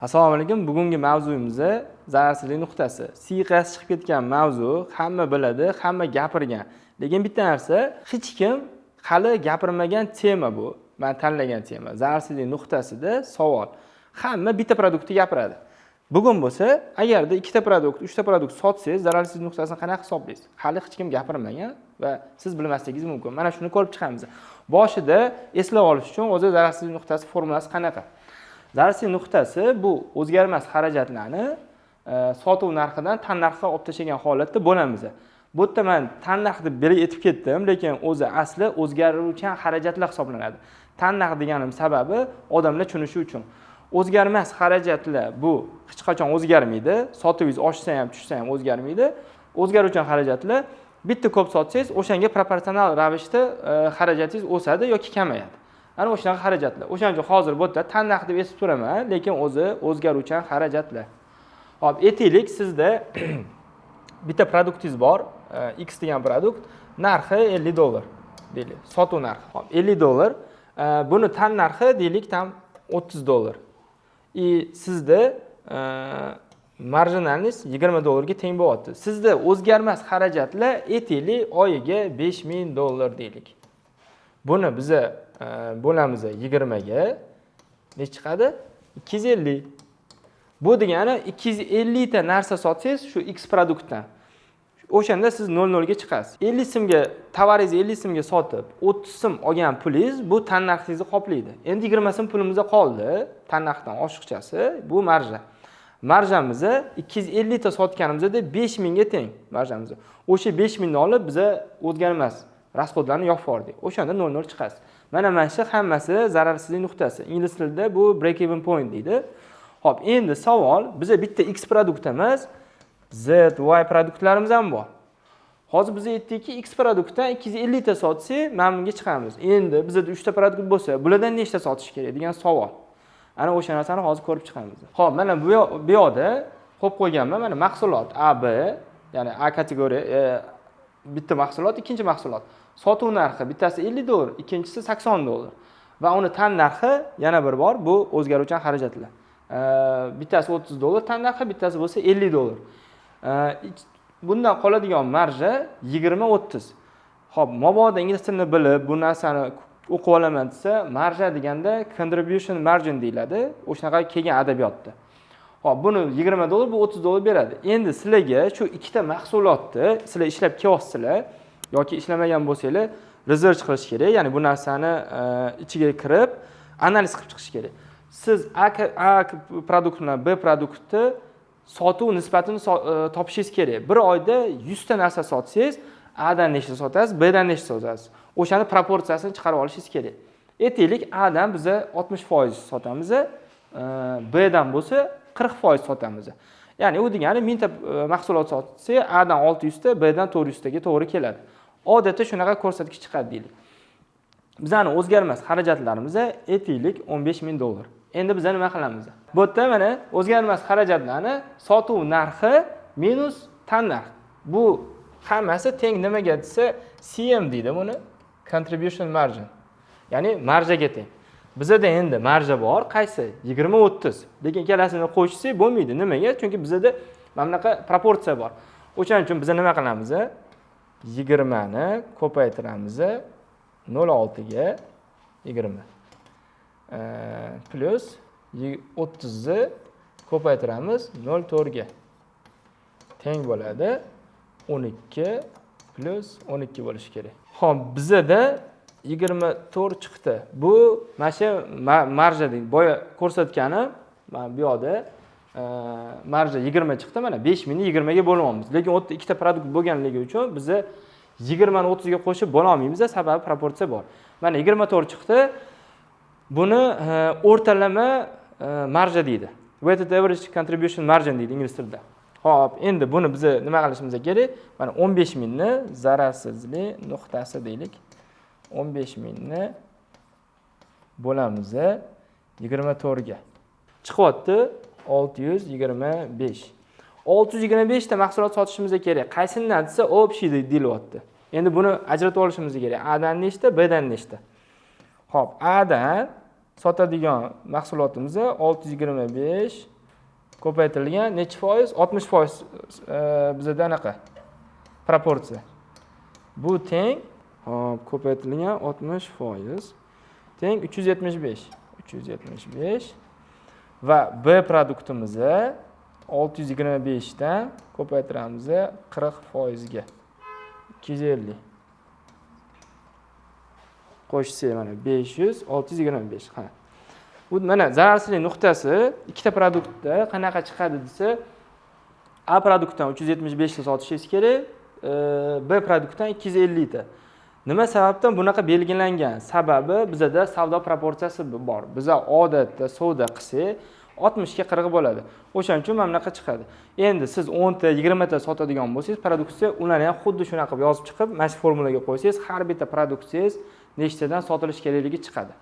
Assalomu alaykum. Bugungi mavzuyimiz zararsizlik nuqtasi. Siyqasi chiqib ketgan mavzu, hamma biladi, hamma gapirgan. Lekin bitta narsa, hech kim hali gapirmagan tema bu. Men tanlagan tema. Zararsizlik nuqtasida savol. Hamma bitta produktni gapiradi. Bugun bo'lsa, agarda ikkita produkt, uchta produkt sotsangiz, zararsizlik nuqtasini qanaqa hisoblaysiz? Hali hech kim gapirmagan va siz bilmasligingiz mumkin. Mana shuni ko'rib chiqamiz. Boshida eslab olish uchun o'zi zararsizlik nuqtasi formulasi qanaqa? Zararsizlik nuqtasi bu o'zgarmas xarajatlarni sotuv narxidan tannarxga olib tashlagan holatda bo'lamiz. Bu yerda men tannarx deb belgi etib ketdim, lekin o'zi asli o'zgaruvchan xarajatlar hisoblanadi. Tannarx deganim sababi odamlar tushunishi uchun. O'zgarmas xarajatlar bu hech qachon o'zgarmaydi. Sotuvingiz oshsa ham, tushsa ham o'zgarmaydi. O'zgaruvchan xarajatlar bitta ko'p sotsangiz, o'shanga proporsional ravishda xarajatingiz o'sadi yoki kamayadi. Ana o'shaning xarajatlar. O'shaning uchun hozir bu yerda tannarx deb esib turaman, lekin o'zi o'zgaruvchan xarajatlar. Hop, aytaylik, sizda bitta produktingiz bor, X degan produkt, narxi $50 deylik, sotuv narxi. Hop, $50. Buni tannarxi deylik tam $30. Sizda marjinalingiz $20 ga teng bo'lyapti. Sizda o'zgarmas xarajatlar aytaylik oyiga $5000 deylik. Buni biz bo'lamiz 20 ga ne chiqadi? 250. Bu degani 250 ta narsa sotsangiz shu X produktdan. O'shanda siz 00 ga chiqasiz. 50 so'mga tovaringizni 50 so'mga sotib, 30 so'm olgan pulingiz bu tannarxingizni qoplaydi. Endi 20 so'm pulimiz qoldi, tannarxdan oshiqchasi, bu marja. Marjamiz 250 ta sotganimizda 5000 ga teng marjamiz. O'sha 5000 ni olib biz o'zgarmas rasxodlarni yopib yubordik. O'shanda 00 chiqasiz. Mana shu hammasi zararsizlik nuqtasi. Ingliz tilida bu break even point deydi. Xo'p, endi savol, biz bitta X produkt emas, Z, Y produktlarimiz ham bor. Hozir biz aytdikki, X produktdan 250 ta sotsak, mana bunga chiqamiz. Endi bizda 3 ta produkt bo'lsa, bulardan nechta sotish kerak degan savol. Ana o'sha narsani hozir ko'rib chiqamiz. Xo'p, mana bu yoqda qo'yib qo'yganman, mana mahsulot A, B, ya'ni A kategoriya bitta mahsulot, ikkinchi mahsulot. Sotuv narxi bittasi $50, ikkinchisi $80 va uni tan narxi yana bir bor, bu o'zgaruvchan xarajatlar. Bittasi $30 tan narxi, bittasi bo'lsa $50. Bundan qoladigan marja 20-30. Xo'p, mabodo ingliz tilini bilib, bu narsani o'qib olaman desa, marja deganda contribution margin deyiladi, o'shanaqa kelgan adabiyotda. Xo'p, buni $20, bu $30 beradi. Endi sizlarga shu ikkita mahsulotni sizlar ishlab kelyapsizlar yoki ishlamagan bo'lsangiz, research qilish kerak. Ya'ni bu narsani ichiga kirib, analiz qilib chiqish kerak. Siz A produkt bilan B produktni sotuv nisbatini topishingiz kerak. Bir oyda 100 ta narsa sotsangiz, A dan nechta sotasiz, B dan nechta sotasiz. O'shani proporsiyasini chiqarib olishingiz kerak. Aytaylik, A dan biz 60% sotamiz, B dan bo'lsa 40% sotamiz. Ya'ni u degani 1000 ta mahsulot sotsa, A dan 600 ta, B dan 400 taga to'g'ri keladi. Odatda shunaqa ko'rsatkich chiqadi deylik. Bizning o'zgarmas xarajatlarimiz aytaylik $15000. Endi biz nima qilamiz? Bu yerda mana o'zgarmas xarajatlarni sotuv narxi minus tannarx. Bu hammasi teng nimaga desa, CM deydi buni, contribution margin. Ya'ni marjaga teng. Bizda endi marja bor, qaysi? 20-30. Lekin ikkalasini qo'shsak bo'lmaydi. Nimaga? Chunki bizda mana bunaqa proporsiya bor. O'shaning uchun biz nima qilamiz? 20 ni ko'paytiramiz 0.6 ga 20 plus 30 ni ko'paytiramiz 0.4 ga teng bo'ladi 12 plus 12 bo'lishi kerak. Xo'p, bizda 24 chiqdi. Bu mana shu marja deydi. Boya ko'rsatganim, mana bu yoqda marja 20 chiqdi, mana 5000 ni 20 ga bo'lyapmiz. Lekin o'tda ikkita produkt bo'lganligi uchun biz 20 ni 30 ga qo'shib bo'la olmaymiz, sababi proporsiya bor. Mana 24 chiqdi. Buni o'rtalama marja deydi. Weighted average contribution margin deydi ingliz tilida. Xo'p, endi buni biz nima qilishimiz kerak? Mana 15000 ni zararsizlik nuqtasi deylik. 15000 ni bo'lamiz 24 ga. Chiqyapti 625. 625 ta mahsulot sotishimiz kerak. Qaysidan desa, общий deyilyapti. Endi buni ajratib olishimiz kerak. A dan nechta, B dan nechta. Xo'p, A dan sotadigan mahsulotimiz 625 ko'paytirilgan necha foiz? 60% bizda anaqa proporsiya. Bu teng, hop, ko'paytirilgan 60% teng 375. 375 va B produktimiz 625 dan ko'paytiramiz 40% ga. 250. Qo'shsak mana 500, 625. Ha. Bu mana zararsizlik nuqtasi ikkita produktda qanaqa chiqadi desa, A produktdan 375 ta sotishingiz kerak, B produktdan 250 ta. Nima sababdan bunaqa belgilangan? Sababi bizda savdo proporsiyasi bor. Biz odatda savdo qilsak 60 ga 40 bo'ladi. O'shaning uchun mana bunaqa chiqadi. Endi siz 10 ta, 20 ta sotadigan bo'lsangiz, produksiya ularni ham xuddi shunaqa qilib yozib chiqib, mana shu formulaga qo'ysangiz, har bitta produksiyangiz nechtadan sotilish kerakligi chiqadi.